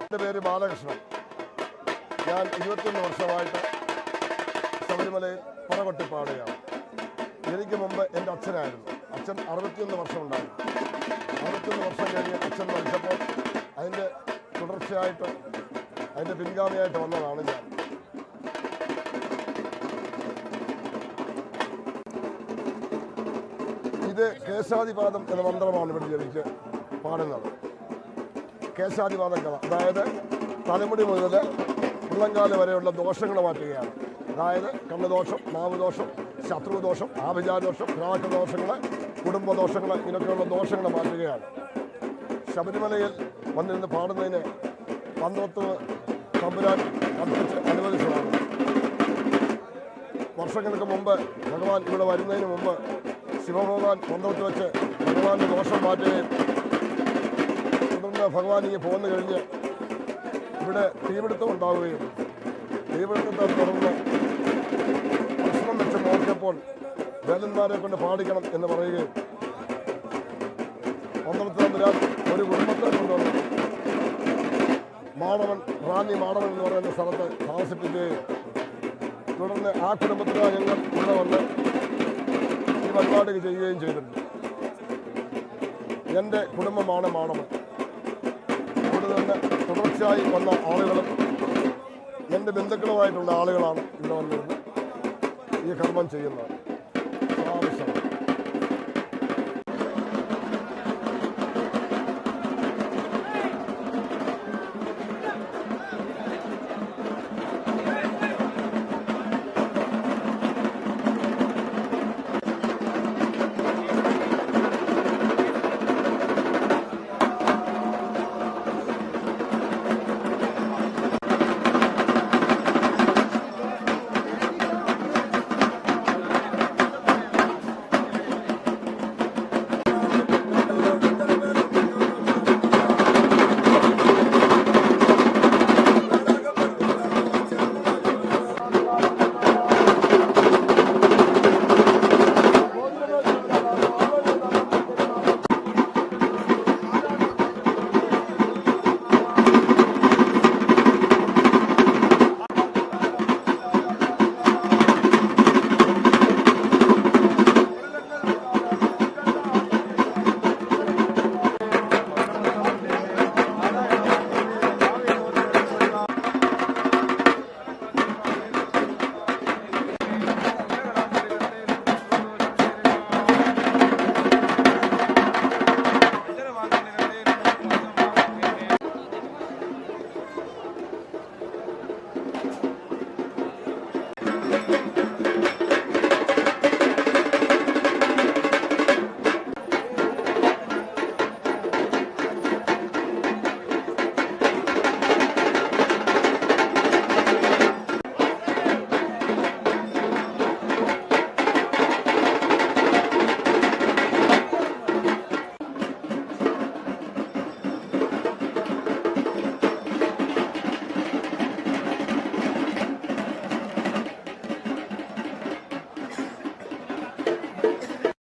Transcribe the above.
എൻ്റെ പേര് ബാലകൃഷ്ണൻ. ഞാൻ 21 വർഷമായിട്ട് ശബരിമലയിൽ പറകൊട്ടിപ്പാടുകയാണ്. എനിക്ക് മുമ്പ് എൻ്റെ അച്ഛനായിരുന്നു. അച്ഛൻ 61 വർഷം ഉണ്ടായിരുന്നു. 61 വർഷം കഴിഞ്ഞ് അച്ഛൻ മരിച്ചപ്പോൾ അതിൻ്റെ തുടർച്ചയായിട്ട് അതിൻ്റെ പിൻഗാമിയായിട്ട് വന്നതാണ് ഞാൻ. ഇത് കേശാദിപാദം എന്ന മന്ത്രമാണ് ഇവിടെ ജപിച്ച് പാടുന്നത്. കേശാദിപാദം കഥ, അതായത് തലമുടി മുതൽ ഉള്ളങ്കാല വരെയുള്ള ദോഷങ്ങൾ മാറ്റുകയാണ്. അതായത് കണ്ണുദോഷം, നാവുദോഷം, ശത്രുദോഷം, ആഭിചാരദോഷം, ഗ്രാഹദോഷങ്ങൾ, കുടുംബദോഷങ്ങൾ, ഇങ്ങനെയൊക്കെയുള്ള ദോഷങ്ങൾ മാറ്റുകയാണ്. ശബരിമലയിൽ വന്നിരുന്ന് പാടുന്നതിന് പന്ത്രത്ത് തമ്പുരാൻ അനുവദിച്ചതാണ്. വർഷങ്ങൾക്ക് മുമ്പ് ഭഗവാൻ ഇവിടെ വരുന്നതിന് മുമ്പ് ശിവഭഗവാൻ പന്ത്രത്ത് വെച്ച് ഭഗവാന്റെ ദോഷം മാറ്റുകയും തുടർന്ന് ഭഗവാൻ ഇങ്ങനെ പോന്നു കഴിഞ്ഞ് ഇവിടെ തീപിടുത്തം ഉണ്ടാവുകയും തീപിടുത്തത്തെ തുടർന്ന് പ്രശ്നം വെച്ച് നോക്കിയപ്പോൾ വേലന്മാരെ കൊണ്ട് പാടിക്കണം എന്ന് പറയുകയും പന്ത്രത്ത് തമ്പുരാൻ ഒരു കുടുംബത്തെ കൊണ്ടുവന്നു റാന്നി മാടവൻ എന്ന് പറയുന്ന സ്ഥലത്ത് താമസിപ്പിക്കുകയും തുടർന്ന് ആ കുടുംബത്തിലാണ് ഞങ്ങൾ ഇവിടെ വന്ന് ഈ പരിപാടി ചെയ്യുകയും ചെയ്തിട്ടുണ്ട്. എൻ്റെ കുടുംബമാണ് മാടവൻ. ഇവിടെ നിന്ന് തുടർച്ചയായി വന്ന ആളുകളും എൻ്റെ ബന്ധുക്കളുമായിട്ടുള്ള ആളുകളാണ് ഇവിടെ വന്നിരുന്ന് ഈ കർമ്മം ചെയ്യുന്നത്.